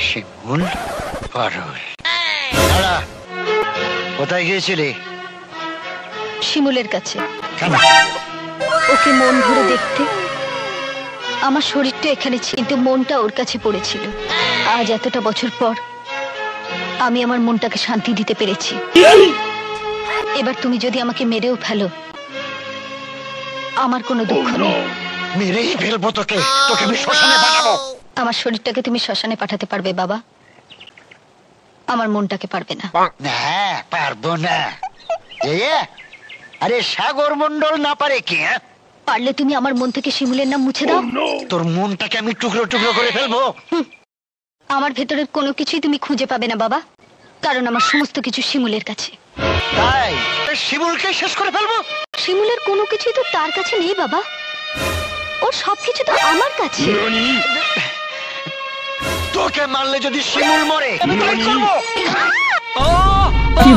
শিমুল পারুল, দাঁড়া, কোথায় গিয়েছিলি? শিমুলের কাছে। কেন? ওকে মন ভরে দেখতে। আমার শরীরটা এখানে ছিল, কিন্তু মনটা ওর কাছে পড়েছিল। আজ এতটা বছর পর আমি আমার মনটাকে শান্তি দিতে পেরেছি। এবার তুমি যদি আমাকে মেরেও ফেলো, আমার কোনো দুঃখ নেই। মেরেই ফেলবো তোকে, তোকে আমি শ্মশানে পাঠাবো। আমার শরীরটাকে তুমি শ্মশানে পাঠাতে পারবে বাবা, আমার মনটাকে পারবে না। না, পারবো না। আরে সাগর মন্ডল না পারে কি? পারলে তুমি আমার মন থেকে শিমুলের নাম মুছে দাও। তোর মনটাকে আমি টুকরো টুকরো করে ফেলবো। আমার ভেতরের কোনো কিছুই তুমি খুঁজে পাবে না বাবা, কারণ আমার সমস্ত কিছু শিমুলের কাছে। তাই শিমুলকে শেষ করে ফেলবো? শিমুলের কোনো কিছুই তো তার কাছে নেই বাবা, ওর সবকিছু তো আমার কাছে। তোকে মারলে যদি শিমুল মরে, আমি তাই করবো। কি